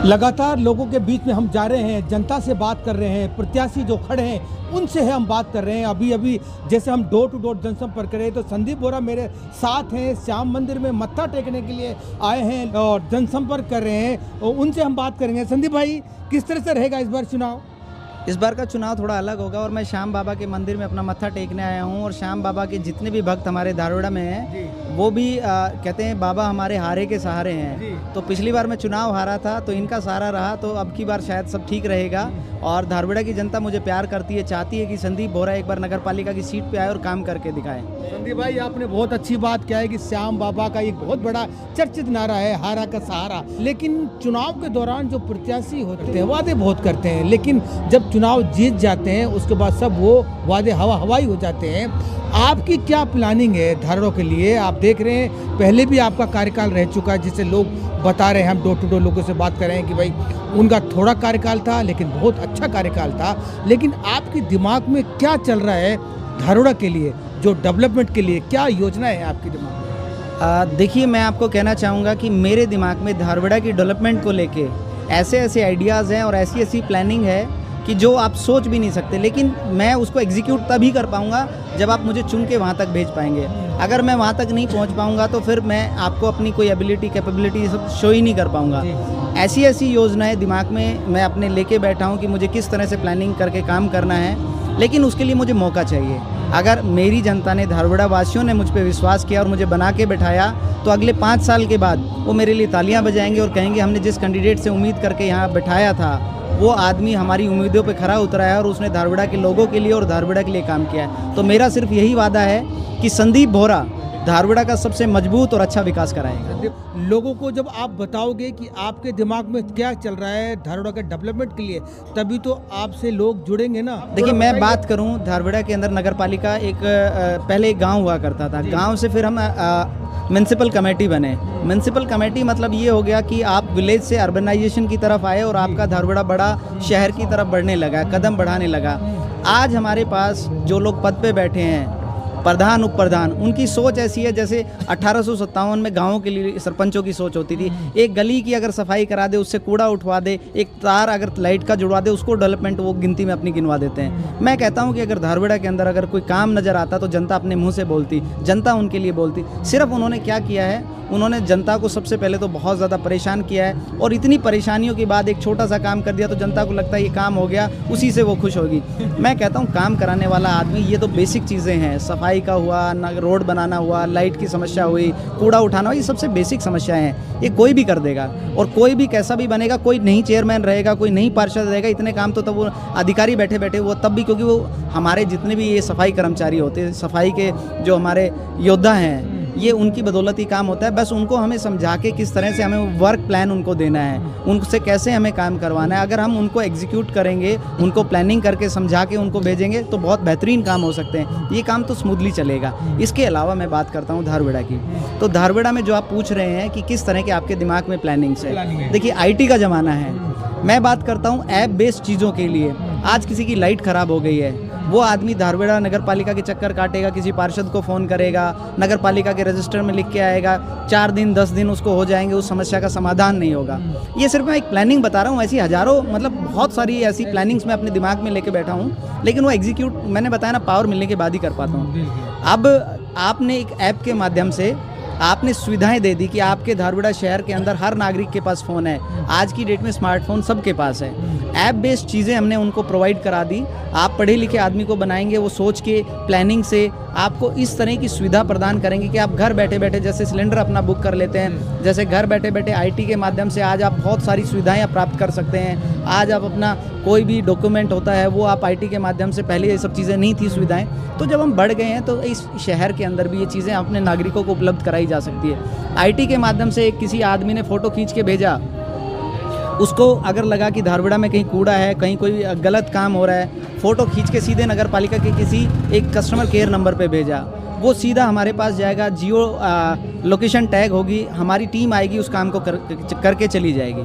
लगातार लोगों के बीच में हम जा रहे हैं, जनता से बात कर रहे हैं, प्रत्याशी जो खड़े हैं उनसे है हम बात कर रहे हैं। अभी अभी जैसे हम डोर टू डोर जनसंपर्क कर रहे हैं तो संदीप बोरा मेरे साथ हैं, श्याम मंदिर में मत्था टेकने के लिए आए हैं और जनसंपर्क कर रहे हैं, और उनसे हम बात करेंगे। संदीप भाई, किस तरह से रहेगा इस बार चुनाव? इस बार का चुनाव थोड़ा अलग होगा और मैं श्याम बाबा के मंदिर में अपना मत्था टेकने आया हूँ। और श्याम बाबा के जितने भी भक्त हमारे धारवाड़ा में हैं वो भी कहते हैं बाबा हमारे हारे के सहारे हैं। तो पिछली बार मैं चुनाव हारा था तो इनका सहारा रहा, तो अब की बार शायद सब ठीक रहेगा। और धारवाड़ा की जनता मुझे प्यार करती है, चाहती है कि संदीप बोरा एक बार नगर पालिका की सीट पे आए और काम करके दिखाएं। संदीप भाई, आपने बहुत अच्छी बात किया है कि श्याम बाबा का एक बहुत बड़ा चर्चित नारा है, हारा का सहारा। लेकिन चुनाव के दौरान जो प्रत्याशी होते हैं वादे बहुत करते हैं, लेकिन जब चुनाव जीत जाते हैं उसके बाद सब वो वादे हवाई हो जाते हैं। आपकी क्या प्लानिंग है धारवाड़ा के लिए? आप देख रहे हैं पहले भी आपका कार्यकाल रह चुका है, जिसे लोग बता रहे हैं, हम डोर टू डोर लोगों से बात कर रहे हैं कि भाई उनका थोड़ा कार्यकाल था लेकिन बहुत अच्छा कार्यकाल था। लेकिन आपके दिमाग में क्या चल रहा है धारवाड़ा के लिए, जो डेवलपमेंट के लिए क्या योजना है आपके दिमाग में? देखिए, मैं आपको कहना चाहूँगा कि मेरे दिमाग में धारवाड़ा की डेवलपमेंट को लेके ऐसे ऐसे आइडियाज़ हैं और ऐसी ऐसी प्लानिंग है कि जो आप सोच भी नहीं सकते। लेकिन मैं उसको एग्जीक्यूट तभी कर पाऊँगा जब आप मुझे चुन के वहाँ तक भेज पाएंगे। अगर मैं वहाँ तक नहीं पहुँच पाऊँगा तो फिर मैं आपको अपनी कोई एबिलिटी कैपेबिलिटी सब शो ही नहीं कर पाऊँगा। ऐसी ऐसी योजनाएं दिमाग में मैं अपने लेके बैठा हूँ कि मुझे किस तरह से प्लानिंग करके काम करना है, लेकिन उसके लिए मुझे मौका चाहिए। अगर मेरी जनता ने, धारवाड़ा वासियों ने मुझ पर विश्वास किया और मुझे बना के बैठाया तो अगले 5 साल के बाद वो मेरे लिए तालियाँ बजाएंगे और कहेंगे हमने जिस कैंडिडेट से उम्मीद करके यहाँ बैठाया था वो आदमी हमारी उम्मीदों पे खरा उतरा है और उसने धारवाड़ा के लोगों के लिए और धारवाड़ा के लिए काम किया है। तो मेरा सिर्फ यही वादा है कि संदीप बोरा धारवाड़ा का सबसे मजबूत और अच्छा विकास कराएंगे। लोगों को जब आप बताओगे कि आपके दिमाग में क्या चल रहा है धारवाड़ा के डेवलपमेंट के लिए, तभी तो आपसे लोग जुड़ेंगे ना। देखिए, मैं बात करूं, धारवाड़ा के अंदर नगर पालिका पहले एक गाँव हुआ करता था। गाँव से फिर हम म्यूनसिपल कमेटी बने। म्यूनसिपल कमेटी मतलब ये हो गया कि आप विलेज से अर्बनाइजेशन की तरफ आए और आपका धारवाड़ा बड़ा शहर की तरफ बढ़ने लगा, कदम बढ़ाने लगा। आज हमारे पास जो लोग पद पे बैठे हैं, प्रधान उप प्रधान, उनकी सोच ऐसी है जैसे 1857 में गाँवों के लिए सरपंचों की सोच होती थी। एक गली की अगर सफाई करा दे, उससे कूड़ा उठवा दे, एक तार अगर लाइट का जुड़वा दे, उसको डेवलपमेंट वो गिनती में अपनी गिनवा देते हैं। मैं कहता हूं कि अगर धारवाड़ा के अंदर अगर कोई काम नज़र आता तो जनता अपने मुंह से बोलती, जनता उनके लिए बोलती। सिर्फ उन्होंने क्या किया है, उन्होंने जनता को सबसे पहले तो बहुत ज़्यादा परेशान किया है और इतनी परेशानियों के बाद एक छोटा सा काम कर दिया तो जनता को लगता है ये काम हो गया, उसी से वो खुश होगी। मैं कहता हूँ काम कराने वाला आदमी, ये तो बेसिक चीज़ें हैं, सफाई का हुआ, रोड बनाना हुआ, लाइट की समस्या हुई, कूड़ा उठाना हुआ, ये सबसे बेसिक समस्याएं हैं। ये कोई भी कर देगा और कोई भी कैसा भी बनेगा, कोई नहीं चेयरमैन रहेगा, कोई नहीं पार्षद रहेगा, इतने काम तो तब वो अधिकारी बैठे बैठे वो तब भी, क्योंकि वो हमारे जितने भी ये सफाई कर्मचारी होते हैं, सफाई के जो हमारे योद्धा हैं, ये उनकी बदौलत ही काम होता है। बस उनको हमें समझा के किस तरह से हमें वर्क प्लान उनको देना है, उनसे कैसे हमें काम करवाना है। अगर हम उनको एग्जीक्यूट करेंगे, उनको प्लानिंग करके समझा के उनको भेजेंगे तो बहुत बेहतरीन काम हो सकते हैं। ये काम तो स्मूथली चलेगा। इसके अलावा मैं बात करता हूँ धारवाड़ा की, तो धारवाड़ा में जो आप पूछ रहे हैं कि किस तरह के आपके दिमाग में प्लानिंग्स है, देखिए IT का ज़माना है। मैं बात करता हूँ ऐप बेस्ड चीज़ों के लिए। आज किसी की लाइट ख़राब हो गई है, वो आदमी धारवाड़ा नगर पालिका के चक्कर काटेगा, किसी पार्षद को फ़ोन करेगा, नगर पालिका के रजिस्टर में लिख के आएगा, 4 दिन 10 दिन उसको हो जाएंगे, उस समस्या का समाधान नहीं होगा। ये सिर्फ मैं एक प्लानिंग बता रहा हूँ, ऐसी हज़ारों, मतलब बहुत सारी ऐसी प्लानिंग्स मैं अपने दिमाग में लेके बैठा हूँ, लेकिन वो एग्जीक्यूट, मैंने बताया ना, पावर मिलने के बाद ही कर पाता हूँ। अब आपने एक ऐप के माध्यम से आपने सुविधाएं दे दी कि आपके धारवाड़ा शहर के अंदर हर नागरिक के पास फ़ोन है। आज की डेट में स्मार्टफोन सबके पास है। ऐप बेस्ड चीज़ें हमने उनको प्रोवाइड करा दी। आप पढ़े लिखे आदमी को बनाएंगे, वो सोच के प्लानिंग से आपको इस तरह की सुविधा प्रदान करेंगे कि आप घर बैठे बैठे, जैसे सिलेंडर अपना बुक कर लेते हैं, जैसे घर बैठे बैठे IT के माध्यम से आज आप बहुत सारी सुविधाएं प्राप्त कर सकते हैं। आज आप अपना कोई भी डॉक्यूमेंट होता है वो आप IT के माध्यम से, पहले ये सब चीज़ें नहीं थी सुविधाएं। तो जब हम बढ़ गए हैं तो इस शहर के अंदर भी ये चीज़ें अपने नागरिकों को उपलब्ध कराई जा सकती है। IT के माध्यम से किसी आदमी ने फ़ोटो खींच के भेजा, उसको अगर लगा कि धारवाड़ा में कहीं कूड़ा है, कहीं कोई गलत काम हो रहा है, फ़ोटो खींच के सीधे नगर पालिका के किसी एक कस्टमर केयर नंबर पे भेजा, वो सीधा हमारे पास जाएगा, जियो लोकेशन टैग होगी, हमारी टीम आएगी, उस काम को करके चली जाएगी।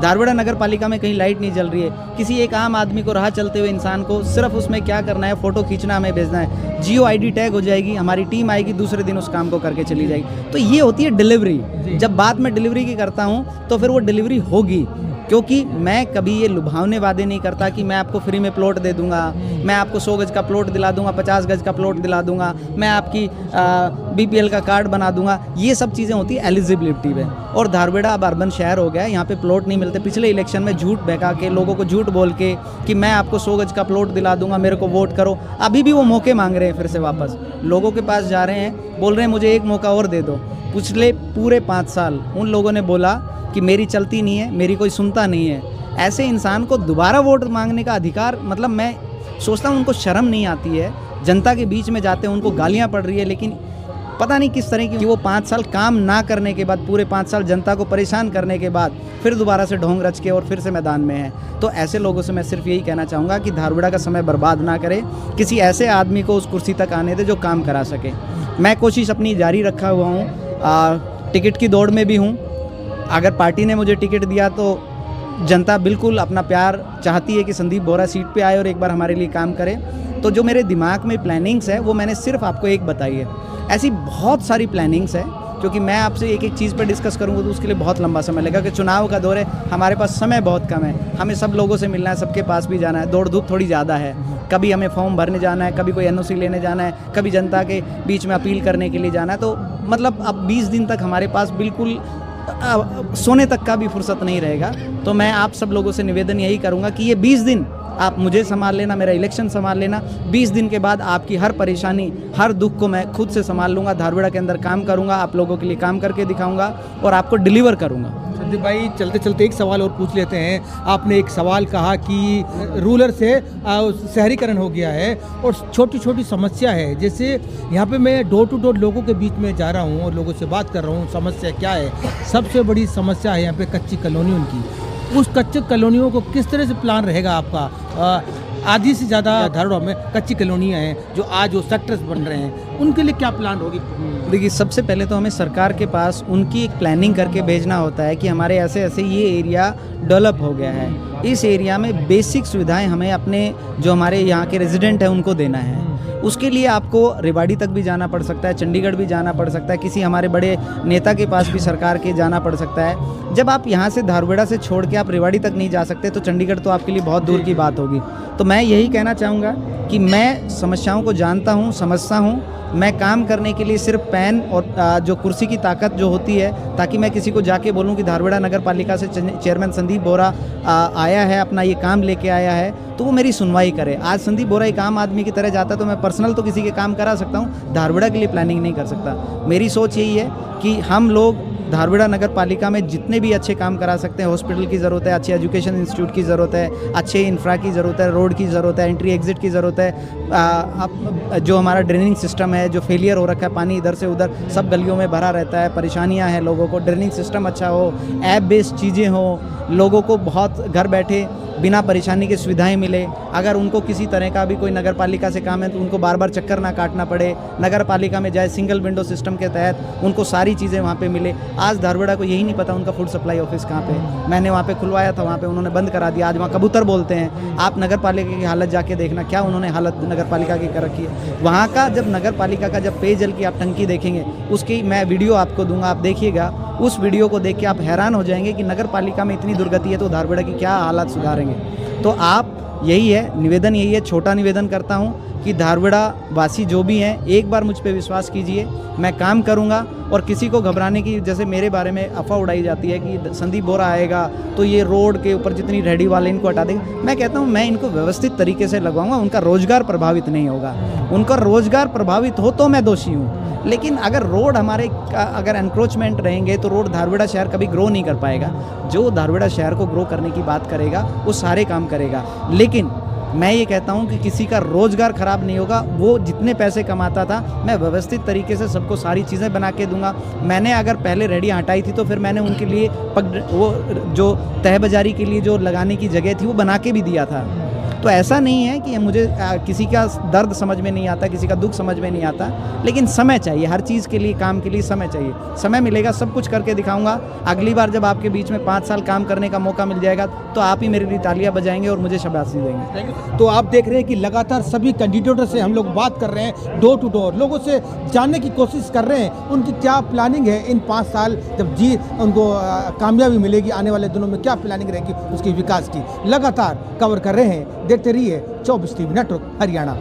धारवाड़ा नगर पालिका में कहीं लाइट नहीं जल रही है, किसी एक आम आदमी को, राह चलते हुए इंसान को सिर्फ उसमें क्या करना है, फ़ोटो खींचना, हमें भेजना है, जियो ID टैग हो जाएगी, हमारी टीम आएगी, दूसरे दिन उस काम को करके चली जाएगी। तो ये होती है डिलीवरी। जब बात मैं डिलीवरी की करता हूँ तो फिर वो डिलीवरी होगी। क्योंकि मैं कभी ये लुभावने वादे नहीं करता कि मैं आपको फ्री में प्लॉट दे दूंगा, मैं आपको 100 गज का प्लॉट दिला दूंगा, 50 गज का प्लॉट दिला दूंगा, मैं आपकी BPL का कार्ड बना दूंगा। ये सब चीज़ें होती है एलिजिबिलिटी पे। और धारवाड़ा अब अर्बन शहर हो गया है, यहाँ पे प्लॉट नहीं मिलते। पिछले इलेक्शन में झूठ बहका के, लोगों को झूठ बोल के कि मैं आपको 100 गज का प्लॉट दिला दूंगा, मेरे को वोट करो। अभी भी वो मौके मांग रहे हैं फिर से वापस, लोगों के पास जा रहे हैं, बोल रहे हैं मुझे एक मौका और दे दो। पिछले पूरे 5 साल उन लोगों ने बोला कि मेरी चलती नहीं है, मेरी कोई सुनता नहीं है। ऐसे इंसान को दोबारा वोट मांगने का अधिकार, मतलब मैं सोचता हूँ उनको शर्म नहीं आती है। जनता के बीच में जाते हैं, उनको गालियाँ पड़ रही है, लेकिन पता नहीं किस तरह की वो 5 साल काम ना करने के बाद, पूरे 5 साल जनता को परेशान करने के बाद फिर दोबारा से ढोंग रच के और फिर से मैदान में है। तो ऐसे लोगों से मैं सिर्फ यही कहना चाहूँगा कि धारवाड़ा का समय बर्बाद ना करे, किसी ऐसे आदमी को उस कुर्सी तक आने दे जो काम करा सके। मैं कोशिश अपनी जारी रखा हुआ हूँ, टिकट की दौड़ में भी हूँ। अगर पार्टी ने मुझे टिकट दिया तो जनता बिल्कुल अपना प्यार चाहती है कि संदीप बोहरा सीट पे आए और एक बार हमारे लिए काम करे। तो जो मेरे दिमाग में प्लानिंग्स है वो मैंने सिर्फ आपको एक बताई है। ऐसी बहुत सारी प्लानिंग्स है, क्योंकि मैं आपसे एक एक चीज़ पर डिस्कस करूँगा तो उसके लिए बहुत लंबा समय लगेगा, कि चुनाव का दौर है, हमारे पास समय बहुत कम है, हमें सब लोगों से मिलना है, सबके पास भी जाना है, दौड़ धूप थोड़ी ज़्यादा है। कभी हमें फॉर्म भरने जाना है, कभी कोई NOC लेने जाना है, कभी जनता के बीच में अपील करने के लिए जाना है। तो मतलब अब 20 दिन तक हमारे पास बिल्कुल सोने तक का भी फुर्सत नहीं रहेगा। तो मैं आप सब लोगों से निवेदन यही करूंगा कि ये 20 दिन आप मुझे संभाल लेना, मेरा इलेक्शन संभाल लेना। 20 दिन के बाद आपकी हर परेशानी, हर दुख को मैं खुद से संभाल लूँगा, धारवाड़ा के अंदर काम करूँगा, आप लोगों के लिए काम करके दिखाऊँगा और आपको डिलीवर करूँगा। संदीप भाई, चलते चलते एक सवाल और पूछ लेते हैं। आपने एक सवाल कहा कि रूरल से शहरीकरण हो गया है और छोटी छोटी समस्या है। जैसे यहाँ पे मैं डोर टू डोर लोगों के बीच में जा रहा हूँ और लोगों से बात कर रहा हूँ, समस्या क्या है। सबसे बड़ी समस्या है यहाँ पे कच्ची कॉलोनियों की। उस कच्चे कॉलोनियों को किस तरह से प्लान रहेगा आपका? आधी से ज़्यादा धारवाड़ा में कच्ची कॉलोनियाँ हैं जो आज वो सेक्टर्स बन रहे हैं, उनके लिए क्या प्लान होगी? देखिए, सबसे पहले तो हमें सरकार के पास उनकी एक प्लानिंग करके भेजना होता है कि हमारे ऐसे ऐसे ये एरिया डेवलप हो गया है, इस एरिया में बेसिक सुविधाएं हमें अपने जो हमारे यहाँ के रेजिडेंट हैं उनको देना है। उसके लिए आपको रेवाड़ी तक भी जाना पड़ सकता है, चंडीगढ़ भी जाना पड़ सकता है, किसी हमारे बड़े नेता के पास भी सरकार के जाना पड़ सकता है। जब आप यहाँ से धारवाड़ा से छोड़ के आप रेवाड़ी तक नहीं जा सकते तो चंडीगढ़ तो आपके लिए बहुत दूर की बात होगी। तो मैं यही कहना चाहूँगा कि मैं समस्याओं को जानता हूँ, समझता हूँ। मैं काम करने के लिए सिर्फ पेन और जो कुर्सी की ताकत जो होती है, ताकि मैं किसी को जाके बोलूं कि धारवाड़ा नगर पालिका से चेयरमैन संदीप बोहरा आया है, अपना ये काम लेके आया है, तो वो मेरी सुनवाई करे। आज संदीप बोहरा एक आम आदमी की तरह जाता तो मैं पर्सनल तो किसी के काम करा सकता हूँ, धारवाड़ा के लिए प्लानिंग नहीं कर सकता। मेरी सोच यही है कि हम लोग धारवाड़ा नगर पालिका में जितने भी अच्छे काम करा सकते हैं, हॉस्पिटल की ज़रूरत है, अच्छे एजुकेशन इंस्टीट्यूट की ज़रूरत है, अच्छे इंफ्रा की ज़रूरत है, रोड की ज़रूरत है, एंट्री एग्जिट की ज़रूरत है। जो हमारा ड्रेनिंग सिस्टम है जो फेलियर हो रखा है, पानी इधर से उधर सब गलियों में भरा रहता है, परेशानियां हैं लोगों को। ड्रेनिंग सिस्टम अच्छा हो, ऐप बेस्ड चीज़ें हो, लोगों को बहुत घर बैठे बिना परेशानी की सुविधाएं मिले। अगर उनको किसी तरह का भी कोई नगर पालिका से काम है तो उनको बार बार चक्कर ना काटना पड़े, नगर पालिका में जाए, सिंगल विंडो सिस्टम के तहत उनको सारी चीज़ें वहाँ पे मिले। आज धारवाड़ा को यही नहीं पता उनका फूड सप्लाई ऑफिस कहाँ पे। मैंने वहाँ पे खुलवाया था, वहाँ पे उन्होंने बंद करा दिया। आज वहाँ कबूतर बोलते हैं। आप नगर पालिका की हालत जाके देखना, क्या उन्होंने हालत नगर पालिका की कर रखी है। वहाँ का जब नगर पालिका का जब पेयजल की आप टंकी देखेंगे, उसकी मैं वीडियो आपको दूंगा, आप देखिएगा। उस वीडियो को देख के आप हैरान हो जाएंगे कि नगर पालिका में इतनी दुर्गति है तो धारवाड़ा की क्या हालात सुधारेंगे। तो आप यही है, निवेदन यही है, छोटा निवेदन करता हूँ कि धारवाड़ा वासी जो भी हैं, एक बार मुझ पे विश्वास कीजिए, मैं काम करूँगा। और किसी को घबराने की, जैसे मेरे बारे में अफवाह उड़ाई जाती है कि संदीप बोहरा आएगा तो ये रोड के ऊपर जितनी रेहड़ी वाले इनको हटा देंगे, मैं कहता हूँ मैं इनको व्यवस्थित तरीके से लगवाऊंगा, उनका रोजगार प्रभावित नहीं होगा। उनका रोजगार प्रभावित हो तो मैं दोषी हूँ, लेकिन अगर रोड हमारे अगर एनक्रोचमेंट रहेंगे तो रोड धारवाड़ा शहर कभी ग्रो नहीं कर पाएगा। जो धारवाड़ा शहर को ग्रो करने की बात करेगा वो सारे काम करेगा। लेकिन मैं ये कहता हूँ कि किसी का रोजगार खराब नहीं होगा। वो जितने पैसे कमाता था मैं व्यवस्थित तरीके से सबको सारी चीज़ें बना के दूंगा। मैंने अगर पहले रेहड़ियाँ हटाई थी तो फिर मैंने उनके लिए वो जो तह बाजारी के लिए जो लगाने की जगह थी वो बना के भी दिया था। तो ऐसा नहीं है कि मुझे किसी का दर्द समझ में नहीं आता, किसी का दुख समझ में नहीं आता, लेकिन समय चाहिए हर चीज़ के लिए, काम के लिए समय चाहिए। समय मिलेगा, सब कुछ करके दिखाऊंगा। अगली बार जब आपके बीच में 5 साल काम करने का मौका मिल जाएगा तो आप ही मेरे लिए तालियां बजाएंगे और मुझे शाबाशी देंगे। तो आप देख रहे हैं कि लगातार सभी कैंडिडेटों से हम लोग बात कर रहे हैं, डोर टू डोर लोगों से जानने की कोशिश कर रहे हैं उनकी क्या प्लानिंग है इन 5 साल जब उनको कामयाबी मिलेगी, आने वाले दिनों में क्या प्लानिंग रहेगी उसके विकास की। लगातार कवर कर रहे हैं, देखते रहिए 24 टीवी नेटवर्क हरियाणा।